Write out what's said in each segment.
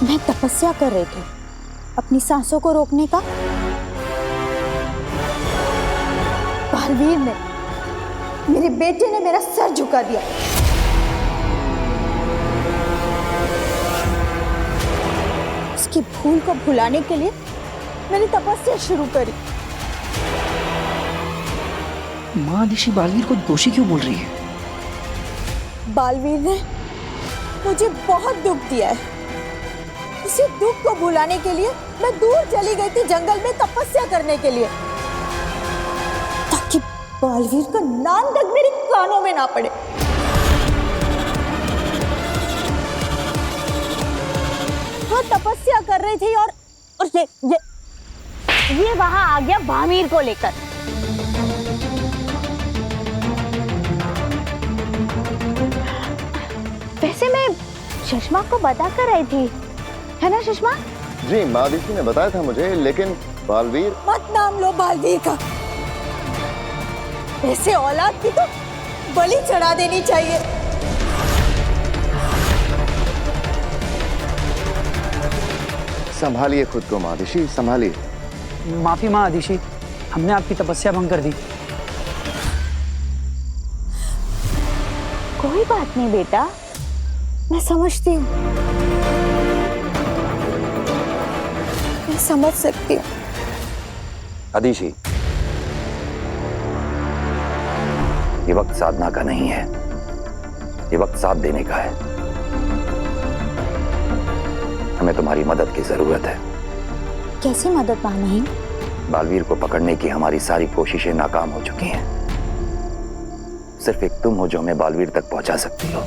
मैं तपस्या कर रही थी अपनी सांसों को रोकने का। बालवीर ने, मेरे बेटे ने मेरा सर झुका दिया। उसकी भूल को भुलाने के लिए मैंने तपस्या शुरू करी। माँ आदिशि बालवीर को दोषी क्यों बोल रही है? बालवीर ने मुझे बहुत दुख दिया है। इसी दुख को भुलाने के लिए मैं दूर चली गई थी जंगल में तपस्या करने के लिए, ताकि बालवीर का नाम तक मेरे कानों में ना पड़े। वो तपस्या कर रही थी और ये वहां आ गया भामीर को लेकर। वैसे मैं सुषमा को बता कर आई थी, है ना सुषमा? जी, माँ आदिशि ने बताया था मुझे, लेकिन बालवीर। मत नाम लो बालवीर का। ऐसे औलाद की तो बलि चढ़ा देनी चाहिए। संभालिए खुद को माँ आदिशि, संभालिए। माफी माँ आदिशि, हमने आपकी तपस्या भंग कर दी। कोई बात नहीं बेटा, मैं समझती हूँ, मैं समझ सकती हूँ। आदिशि, ये वक्त साधना का नहीं है, ये वक्त साथ देने का है। हमें तुम्हारी मदद की जरूरत है। कैसी मदद माँ? बालवीर को पकड़ने की हमारी सारी कोशिशें नाकाम हो चुकी हैं। सिर्फ एक तुम हो जो हमें बालवीर तक पहुंचा सकती हो।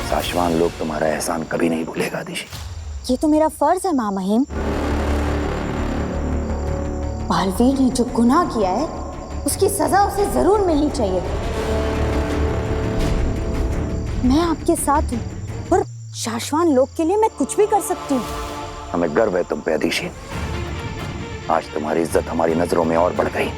साशवान लोग तुम्हारा एहसान कभी नहीं भूलेगा आदिशि। ये तो मेरा फर्ज है माँ महिम। बालवीर ने जो गुनाह किया है उसकी सजा उसे जरूर मिलनी चाहिए। मैं आपके साथ हूँ और शाश्वान लोग के लिए मैं कुछ भी कर सकती हूँ। हमें गर्व है तुम पे आदिशि। आज तुम्हारी इज्जत हमारी नजरों में और बढ़ गई।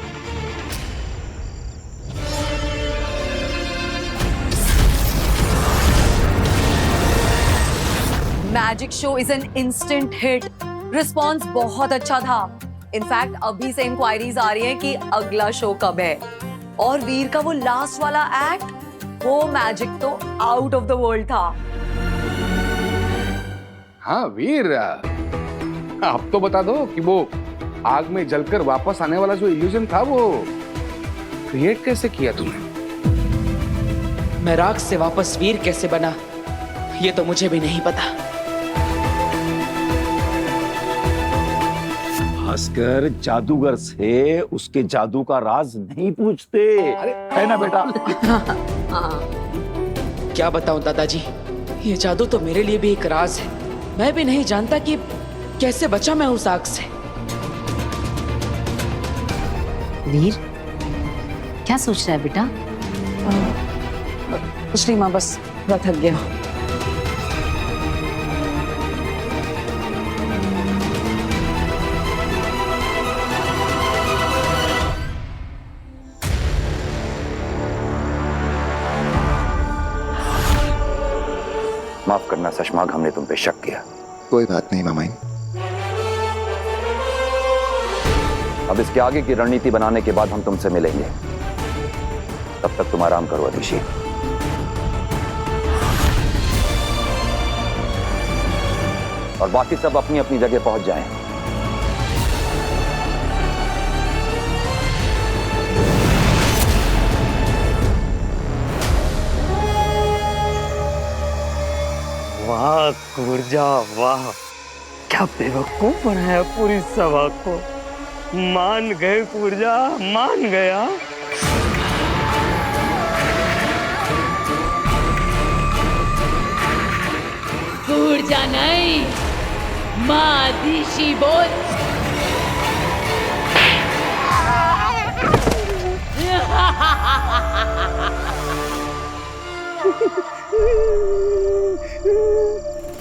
Magic show is an instant hit. Response बहुत अच्छा था। इनफैक्ट अभी से इंक्वायरीज आ रही हैं कि अगला शो कब है। और वीर का वो लास्ट वाला एक्ट, वो मैजिक तो आउट ऑफ द वर्ल्ड था। हाँ वीर, आप तो बता दो कि वो आग में जलकर वापस आने वाला जो इल्यूजन था वो क्रिएट कैसे किया तुमने? मैं राख से वापस वीर कैसे बना, ये तो मुझे भी नहीं पता। भास्कर जादूगर से उसके जादू का राज नहीं पूछते, है ना बेटा? क्या बताऊं दादाजी, ये जादू तो मेरे लिए भी एक राज है। मैं भी नहीं जानता कि कैसे बचा मैं उस आग से। वीर, क्या सोच रहा है बेटा? कुछ नहीं माँ, बस मैं थक गया। माफ करना सशमाग, हमने तुम पे शक किया। कोई बात नहीं मामाई। अब इसके आगे की रणनीति बनाने के बाद हम तुमसे मिलेंगे। तब तक तुम आराम करो आदिशि। और बाकी सब अपनी अपनी जगह पहुंच जाएं। वाह कुर्जा, वाह क्या बेवकूफ बनाया पूरी सभा को। मान गए कुर्जा, मान गया। कुर्जा नहीं, माँ आदिशि बोल।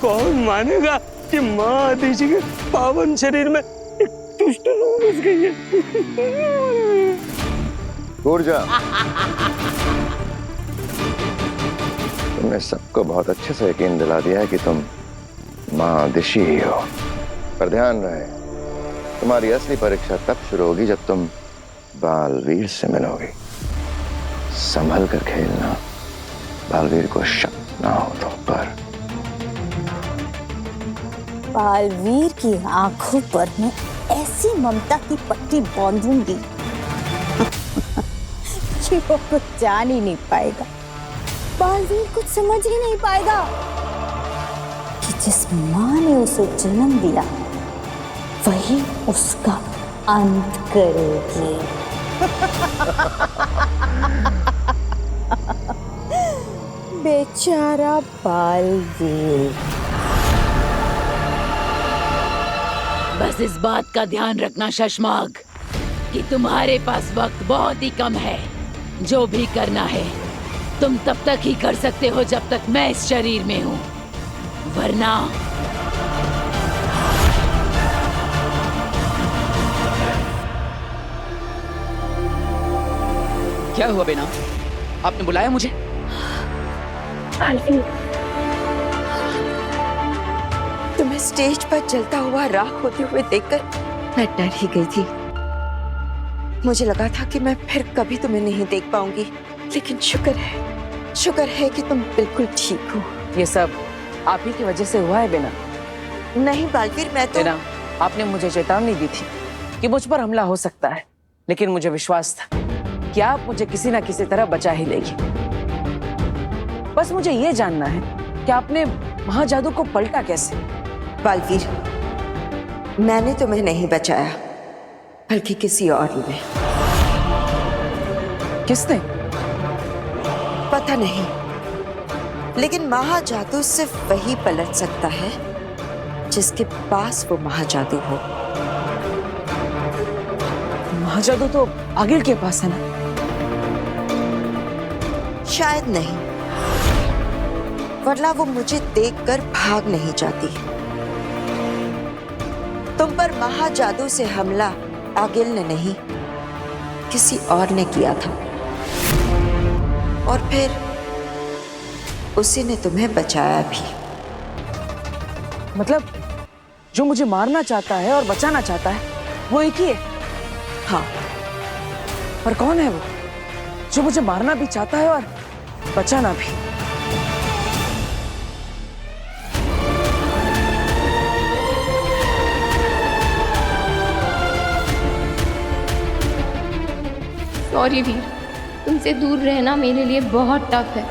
कौन मानेगा कि माँ आदिशि के पावन शरीर में एक दुष्ट रूह घुस गई है। दूर जा। तुमने सबको बहुत अच्छे से यकीन दिला दिया है कि तुम महादिशी ही हो, पर ध्यान रहे तुम्हारी असली परीक्षा तब शुरू होगी जब तुम बालवीर से मिलोगी। संभल कर खेलना, बालवीर को शक ना हो तुम पर। बालवीर की आंखों पर मैं ऐसी ममता की पट्टी बांधूंगी कि वो कुछ जान ही नहीं पाएगा, बालवीर कुछ समझ ही नहीं पाएगा कि जिस माँ ने उसे जन्म दिया वही उसका अंत करेगी। बेचारा बालवीर। बस इस बात का ध्यान रखना शशमाग कि तुम्हारे पास वक्त बहुत ही कम है। जो भी करना है तुम तब तक ही कर सकते हो जब तक मैं इस शरीर में हूँ, वरना क्या हुआ बेना? आपने बुलाया मुझे? तुम्हें स्टेज पर जलता हुआ राख होते हुए देखकर मैं डर ही गई थी। मुझे लगा था कि मैं फिर कभी तुम्हें नहीं देख पाऊंगी, लेकिन शुक्र है कि तुम बिल्कुल ठीक हो। ये सब आप ही की वजह से हुआ है बेना। नहीं बालवीर, मैं तो बेना, आपने मुझे चेतावनी दी थी कि मुझ पर हमला हो सकता है, लेकिन मुझे विश्वास था कि आप मुझे किसी ना किसी तरह बचा ही लेगी। बस मुझे ये जानना है कि आपने महाजादू को पलटा कैसे? बालवीर, मैंने तुम्हें नहीं बचाया, बल्कि किसी और ने। किसने? पता नहीं, लेकिन महाजादू सिर्फ वही पलट सकता है जिसके पास वो महाजादू हो। महाजादू तो आगिल के पास है ना? शायद नहीं, वरना वो मुझे देखकर भाग नहीं जाती। तुम पर महाजादू से हमला आगिल ने नहीं, किसी और ने किया था, और फिर उसी ने तुम्हें बचाया भी। मतलब जो मुझे मारना चाहता है और बचाना चाहता है वो एक ही है? हाँ। पर कौन है वो जो मुझे मारना भी चाहता है और बचाना भी? सॉरी वीर, तुमसे दूर रहना मेरे लिए बहुत टफ है,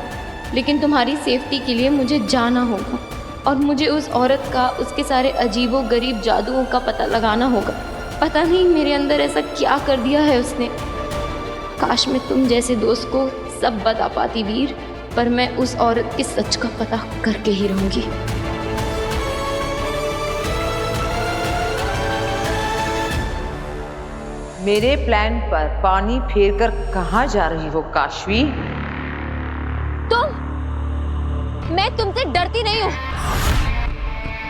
लेकिन तुम्हारी सेफ्टी के लिए मुझे जाना होगा और मुझे उस औरत का, उसके सारे अजीबो गरीब जादुओं का पता लगाना होगा। पता नहीं मेरे अंदर ऐसा क्या कर दिया है उसने। काश मैं तुम जैसे दोस्त को सब बता पाती वीर, पर मैं उस औरत के सच का पता करके ही रहूंगी। मेरे प्लान पर पानी फेरकर कहाँ जा रही हो काशवी? मैं तुमसे डरती नहीं हूँ।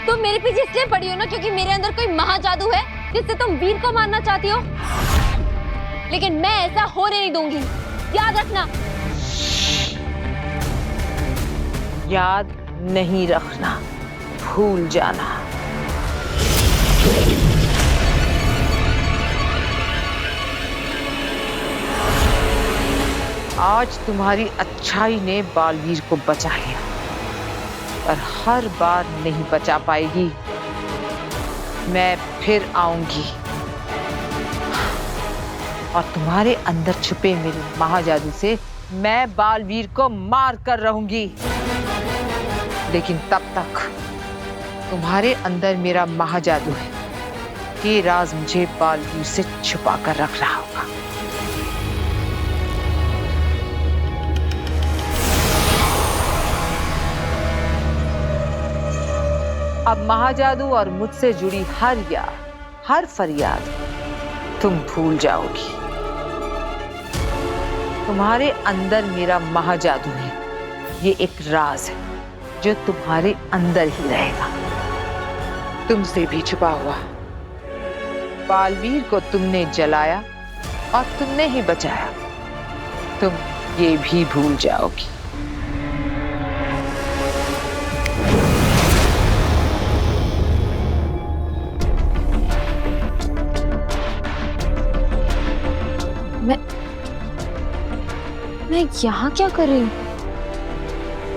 तुम मेरे पीछे इसलिए पड़ी हो ना क्योंकि मेरे अंदर कोई महाजादू है जिससे तुम वीर को मारना चाहती हो, लेकिन मैं ऐसा होने नहीं दूंगी, याद रखना। याद नहीं रखना, भूल जाना। आज तुम्हारी अच्छाई ने बालवीर को बचा लिया, पर हर बार नहीं बचा पाएगी। मैं फिर आऊंगी और तुम्हारे अंदर छुपे मेरे महाजादू से मैं बालवीर को मार कर रहूंगी। लेकिन तब तक तुम्हारे अंदर मेरा महाजादू है, ये राज मुझे बालवीर से छुपा कर रखना होगा। अब महाजादू और मुझसे जुड़ी हर याद, हर फरियाद तुम भूल जाओगी। तुम्हारे अंदर मेरा महाजादू है, ये एक राज है जो तुम्हारे अंदर ही रहेगा। तुमसे भी छुपा हुआ बालवीर को तुमने जलाया और तुमने ही बचाया, तुम ये भी भूल जाओगी। मैं यहाँ क्या कर रही हूँ?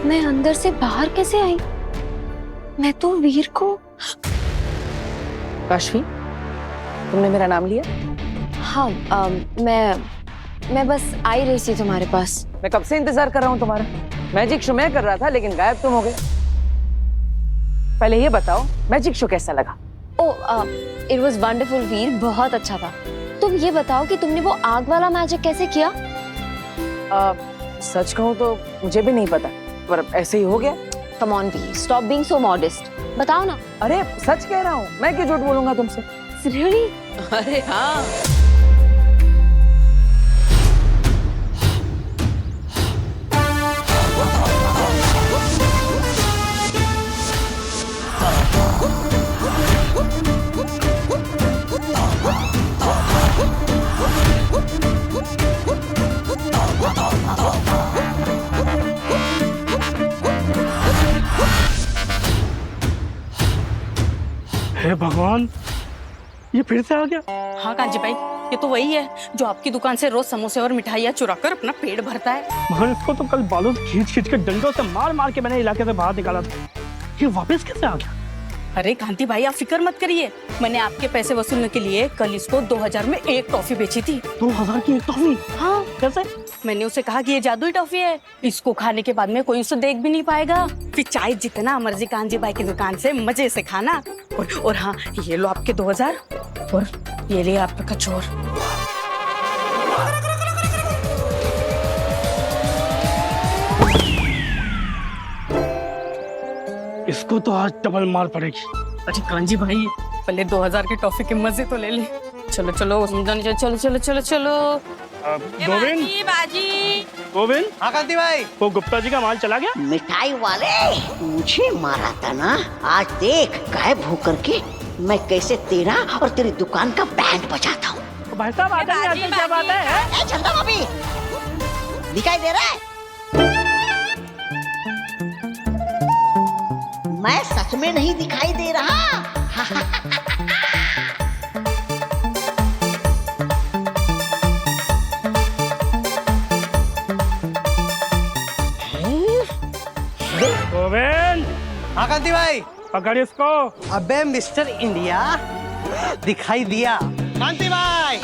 मैं अंदर से बाहर कैसे आई? मैं तो वीर को। काशवी, तुमने मेरा नाम लिया? हाँ, मैं बस आई रही थी तुम्हारे पास। मैं कब से इंतजार कर रहा हूँ तुम्हारा। मैजिक शो मैं कर रहा था लेकिन गायब तुम हो गए। पहले ये बताओ मैजिक शो कैसा लगा? इट वाज वंडरफुल वीर, बहुत अच्छा था। तुम ये बताओ कि तुमने वो आग वाला मैजिक कैसे किया? सच कहूँ तो मुझे भी नहीं पता, पर ऐसे ही हो गया। Come on Veer, stop being so modest. बताओ ना। अरे सच कह रहा हूँ, मैं क्यों झूठ बोलूंगा तुमसे। Really? अरे हाँ। हे भगवान, ये फिर से आ गया। हाँ कांजी भाई, ये तो वही है जो आपकी दुकान से रोज समोसे और मिठाइयाँ चुरा कर अपना पेट भरता है। मगर इसको तो कल बालों से खींच के डंडों से मार मार के मैंने इलाके से बाहर निकाला था। ये वापस कैसे आ गया? अरे कांति भाई, आप फिक्र मत करिए, मैंने आपके पैसे वसूलने के लिए कल इसको 2000 में एक टॉफी बेची थी। 2000 की एक टॉफी? हाँ। कैसे? मैंने उसे कहा कि ये जादुई टॉफी है, इसको खाने के बाद में कोई उसे देख भी नहीं पाएगा। फिर चाहे जितना मर्जी कांजी भाई की दुकान से मजे से खाना। और हाँ, ये लो आपके 2000 और ये लिए आपका कचौर। इसको तो आज डबल मार पड़ेगी। अरे कांजी भाई, पहले 2000 के टॉफी के मजे तो ले ले। चलो चलो चलो चलो चलो चलो। गोविंद, गोविंद। हाँ कांति भाई। वो गुप्ता जी का माल चला गया? मिठाई वाले मुझे मारा था ना, आज देख गायब होकर के मैं कैसे तेरा और तेरी दुकान का बैंड बजाता हूँ। भाई साहब आते क्या बात है? चंदा भाभी, दिखाई दे रहा है? मैं सच में नहीं दिखाई दे रहा। गोविंद। हाँ कांति भाई। पकड़ इसको। अबे मिस्टर इंडिया, दिखाई दिया। कांति भाई।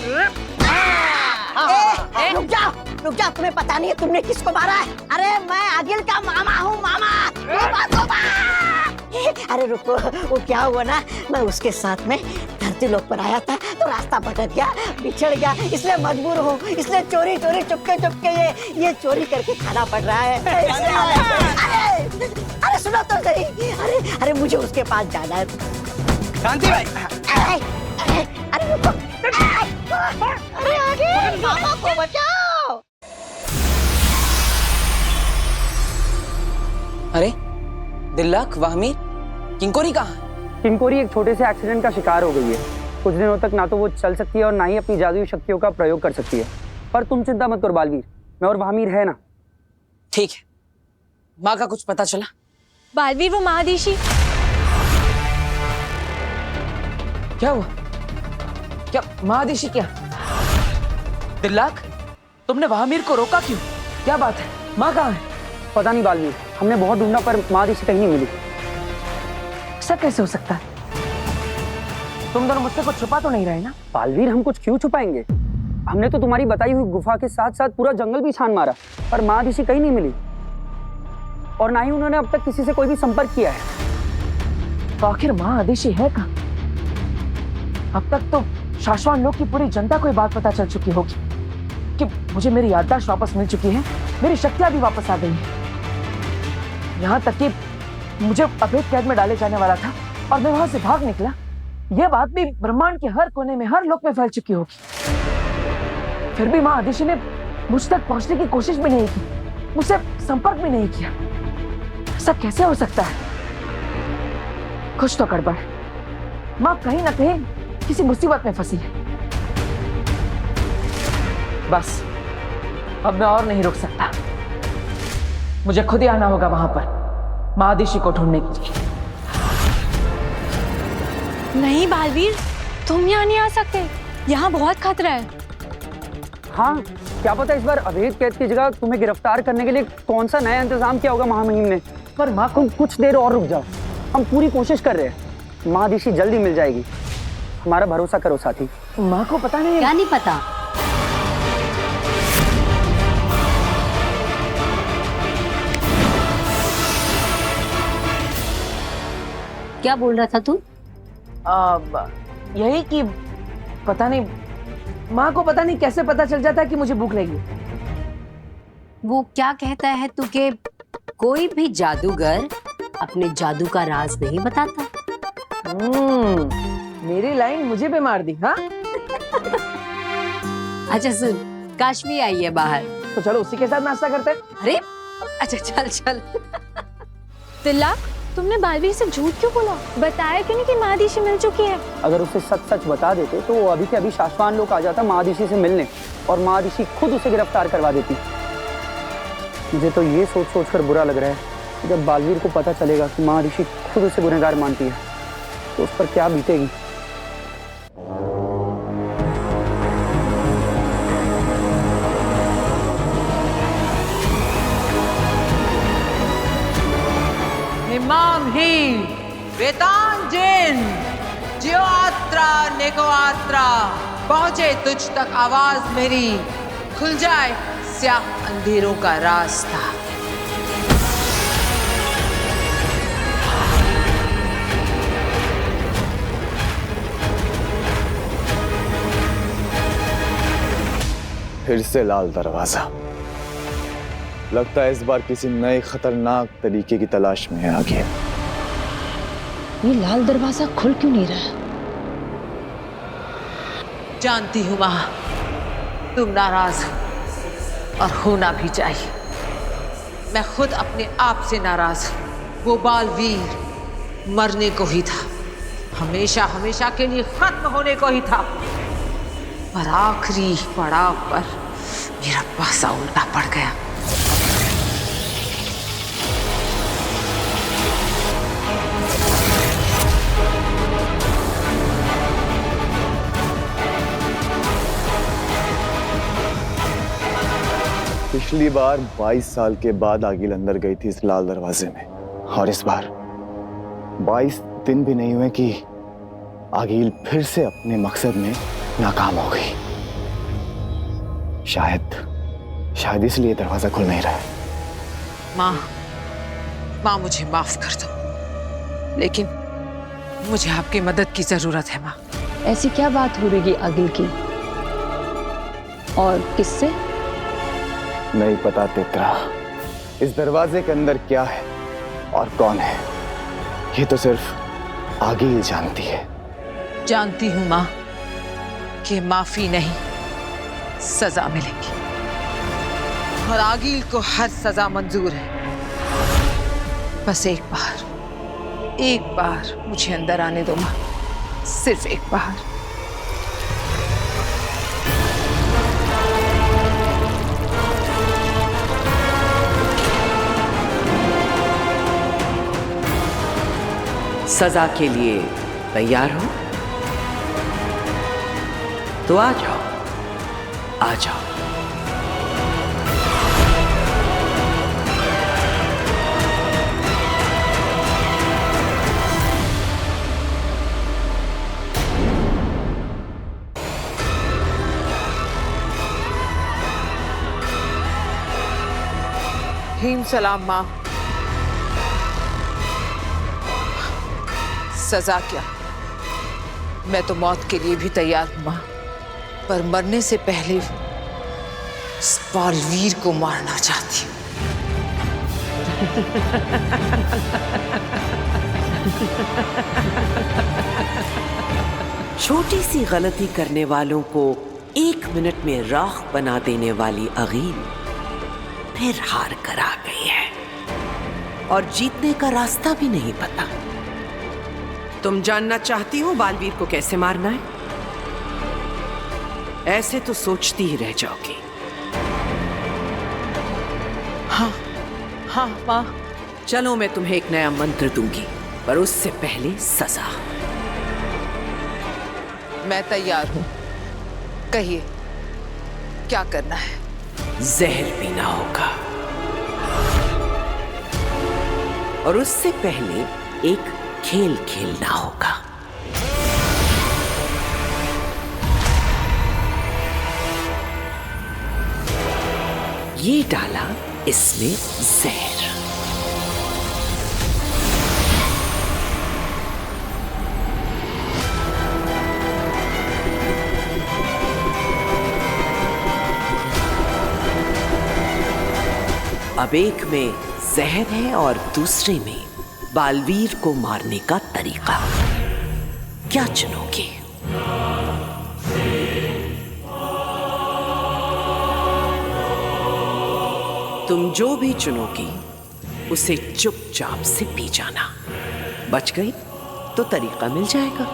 रुक जा, तुम्हें पता नहीं है तुमने किसको मारा है? अरे मैं आदिल का मामा हूँ, मामा। अरे रुको, वो क्या हुआ ना, मैं उसके साथ में धरती लोक पर आया था तो रास्ता भटक गया, बिछड़ गया, इसलिए मजबूर हूँ, इसलिए चोरी चोरी चुपके ये चोरी करके खाना पड़ रहा है। अरे सुनो तो सही, अरे मुझे उसके पास जाना है। कांति भाई। अरे रुको, अरे आगे, मामा को बचाओ। अरे दिल्लक, वाहमी, किंकोरी कहाँ है? किंकोरी एक छोटे से एक्सीडेंट का शिकार हो गई है। कुछ दिनों तक ना तो वो चल सकती है और ना ही अपनी जादुई शक्तियों का प्रयोग कर सकती है। पर तुम चिंता मत करो बालवीर, मैं और वाहमीर है ना। ठीक है। माँ का कुछ पता चला? बालवीर, वो महादेशी। क्या हुआ? क्या महादेशी? क्या दिल्लक, तुमने वाहमीर को रोका क्यों? क्या बात है? माँ कहाँ है? पता नहीं बालवीर, हमने बहुत ढूंढा पर महादेशी कहीं नहीं मिली। ऐसा कैसे हो सकता है? तुम दोनों मुझसे कुछ छुपा तो नहीं रहे ना? बालवीर, हम कुछ क्यों छुपाएंगे? हमने तो तुम्हारी बताई हुई गुफा के साथ साथ पूरा जंगल भी छान मारा, पर महादेशी कहीं नहीं मिली और ना ही उन्होंने अब तक किसी से कोई भी संपर्क किया है। तो आखिर महादेशी है कहाँ? अब तक तो शाश्वान लोक की पूरी जनता को ये बात पता चल चुकी होगी कि मुझे मेरी याददाश्त वापस मिल चुकी है, मेरी शक्तियां भी वापस आ गई हैं। यहाँ तक कि मुझे अवैध कैद में डाले जाने वाला था और मैं वहां से भाग निकला, यह बात भी ब्रह्मांड के हर कोने में, हर लोक में फैल चुकी होगी। फिर भी माँ आदिशि ने मुझ तक पहुंचने की कोशिश भी नहीं की, मुझसे संपर्क भी नहीं किया। ऐसा कैसे हो सकता है? कुछ तो गड़बड़ है। माँ कहीं ना कहीं किसी मुसीबत में फंसी है। बस अब मैं और नहीं रुक सकता। मुझे खुद ही आना होगा वहां पर महादिशी को ढूंढने के लिए। नहीं बालवीर, तुम यहाँ नहीं आ सकते, यहाँ बहुत खतरा है। हाँ, क्या पता इस बार अवैध कैद की जगह तुम्हें गिरफ्तार करने के लिए कौन सा नया इंतजाम किया होगा महामहिम ने। पर माँ को कुछ देर और रुक जाओ, हम पूरी कोशिश कर रहे हैं। महादिशी जल्दी मिल जाएगी, हमारा भरोसा करो साथी। माँ को पता नहीं है। क्या नहीं पता? क्या बोल रहा था तू? यही कि पता नहीं, माँ को पता नहीं कैसे पता चल जाता है कि मुझे भूख लगी। वो क्या कहता है तू के कोई भी जादूगर अपने जादू का राज नहीं बताता। मेरी लाइन मुझे भी मार दी। हाँ अच्छा सुन, काश्मी आई है बाहर, तो चलो उसी के साथ नाश्ता करते हैं। अरे अच्छा चल चल। तिलक, तुमने बालवीर से झूठ क्यों बोला? बताया क्यों नहीं कि महादिशी मिल चुकी है? अगर उसे सच सच बता देते तो वो अभी के अभी शाश्वान लोग आ जाता महादिशी से मिलने और महादिशी खुद उसे गिरफ्तार करवा देती। मुझे तो ये सोच सोच कर बुरा लग रहा है कि जब बालवीर को पता चलेगा कि महादिशी खुद उसे गुनहगार मानती है तो उस पर क्या बीतेगी। इमाम ही वेतांजन जियोआत्रा नेकोआत्रा पहुंचे तुझ तक आवाज मेरी, खुल जाए स्याह अंधेरों का रास्ता। फिर से लाल दरवाजा। लगता है इस बार किसी नए खतरनाक तरीके की तलाश में आ गया। ये लाल दरवाजा खुल क्यों नहीं रहा? जानती हूँ माँ, तुम नाराज हो और होना भी चाहिए। मैं खुद अपने आप से नाराज हूँ। वो बालवीर मरने को ही था, हमेशा हमेशा के लिए खत्म होने को ही था, पर आखिरी पड़ाव पर मेरा पासा उल्टा पड़ गया। पिछली बार 22 साल के बाद आगिल अंदर गई थी इस लाल दरवाजे में, और इस बार 22 दिन भी नहीं हुए कि आगिल फिर से अपने मकसद में नाकाम हो गई। शायद इसलिए दरवाजा खुल नहीं रहा है। माँ मुझे माफ कर दो, लेकिन मुझे आपकी मदद की जरूरत है माँ। ऐसी क्या बात हो रही आगिल की, और किससे? नहीं पता तेतरा, इस दरवाजे के अंदर क्या है और कौन है, ये तो सिर्फ आगिल जानती है। जानती हूँ माँ कि माफी नहीं, सजा मिलेगी, और आगिल को हर सजा मंजूर है। बस एक बार मुझे अंदर आने दो माँ, सिर्फ एक बार। सजा के लिए तैयार हो तो आ जाओ, आ जाओ। हीम सलाम माँ। सजा क्या, मैं तो मौत के लिए भी तैयार हूं माँ, पर मरने से पहले इस बालवीर को मारना चाहती हूँ। छोटी सी गलती करने वालों को 1 मिनट में राख बना देने वाली अगील फिर हार कर आ गई है, और जीतने का रास्ता भी नहीं पता। तुम जानना चाहती हो बालवीर को कैसे मारना है? ऐसे तो सोचती ही रह जाओगी। हाँ हाँ माँ। चलो मैं तुम्हें एक नया मंत्र दूंगी, पर उससे पहले सजा। मैं तैयार हूँ, कहिए क्या करना है? जहर पीना होगा, और उससे पहले एक खेल खेलना होगा। ये डाला इसमें जहर। अब एक में जहर है और दूसरे में बालवीर को मारने का तरीका। क्या चुनोगे? तुम जो भी चुनोगी उसे चुपचाप से पी जाना। बच गई तो तरीका मिल जाएगा।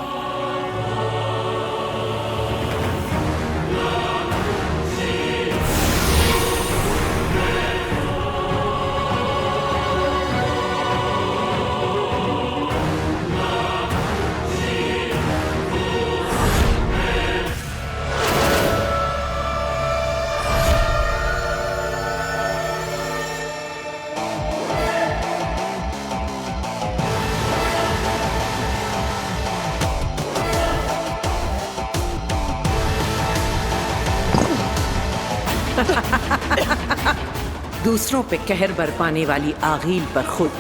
दूसरों पे कहर बरपाने वाली आगील पर खुद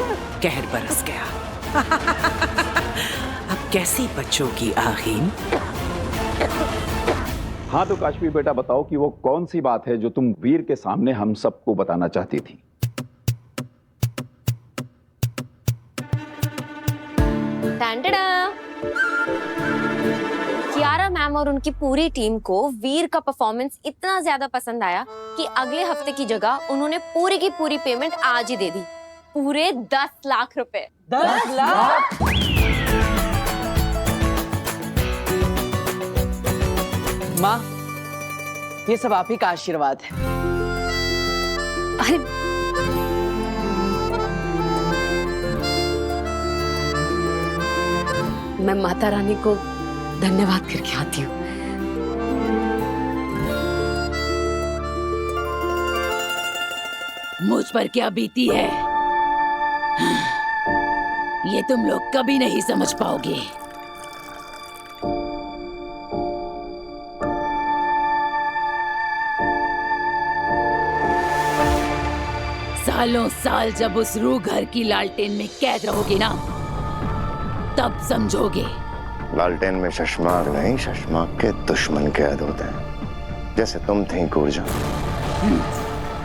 कहर बरस गया। अब कैसे बचोगी आगील? हाँ तो काश्मीर बेटा बताओ कि वो कौन सी बात है जो तुम वीर के सामने हम सबको बताना चाहती थी? कियारा मैम और उनकी पूरी टीम को वीर का परफॉर्मेंस इतना ज्यादा पसंद आया कि अगले हफ्ते की जगह उन्होंने पूरी की पूरी पेमेंट आज ही दे दी। पूरे 10 लाख रुपए। 10 लाख? माँ, ये सब आप ही का आशीर्वाद है। अरे मैं माता रानी को धन्यवाद करके आती हूँ। मुझ पर क्या बीती है ये तुम लोग कभी नहीं समझ पाओगे। सालों साल जब उस रूह घर की लालटेन में कैद रहोगे ना, तब समझोगे। लालटेन में शशमाक नहीं, शशमाक के दुश्मन कैद होते हैं, जैसे तुम थी कूरजा।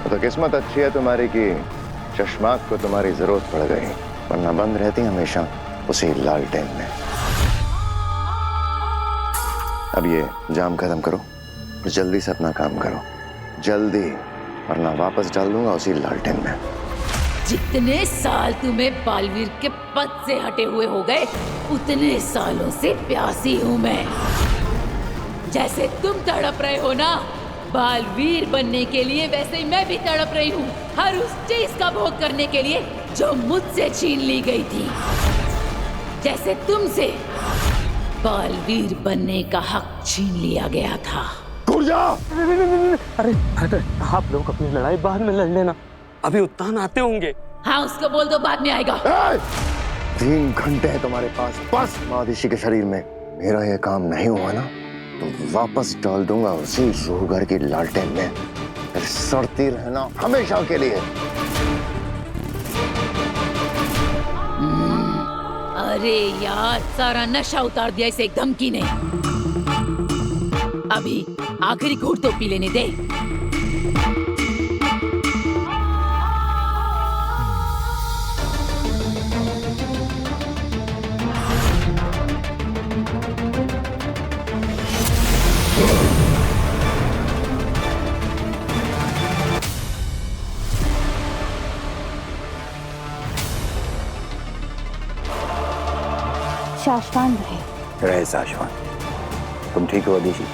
तो किस्मत अच्छी है तुम्हारी कि शशमाक को तुम्हारी जरूरत पड़ गई, वरना बंद रहती हमेशा उसी लालटेन में। अब ये जाम खत्म करो और जल्दी से अपना काम करो, जल्दी, वरना वापस डाल दूंगा उसी लालटेन में। जितने साल तुम्हें बालवीर के पद से हटे हुए हो गए, उतने सालों से प्यासी हूँ मैं। जैसे तुम तड़प रहे हो ना बालवीर बनने के लिए, वैसे ही मैं भी तड़प रही हूँ हर उस चीज का भोग करने के लिए जो मुझसे छीन ली गई थी। जैसे तुमसे बालवीर बनने का हक छीन लिया गया था। अरे आप लोग अपनी लड़ाई बाद में लड़ लेना, अभी उत्तान आते होंगे। हाँ उसको बोल दो बाद में आएगा। 3 घंटे है तुम्हारे पास, बस। महादिशी के शरीर में मेरा ये काम नहीं हुआ ना तो वापस डाल दूंगा उसी रूहगर की लालटेन में, फिर सड़ती रहना हमेशा के लिए। अरे यार, सारा नशा उतार दिया इसे एक धमकी ने। अभी आखिरी घूंट तो पी लेने दे। शाश्वान रहे साशवान। तुम ठीक हो अदिशी?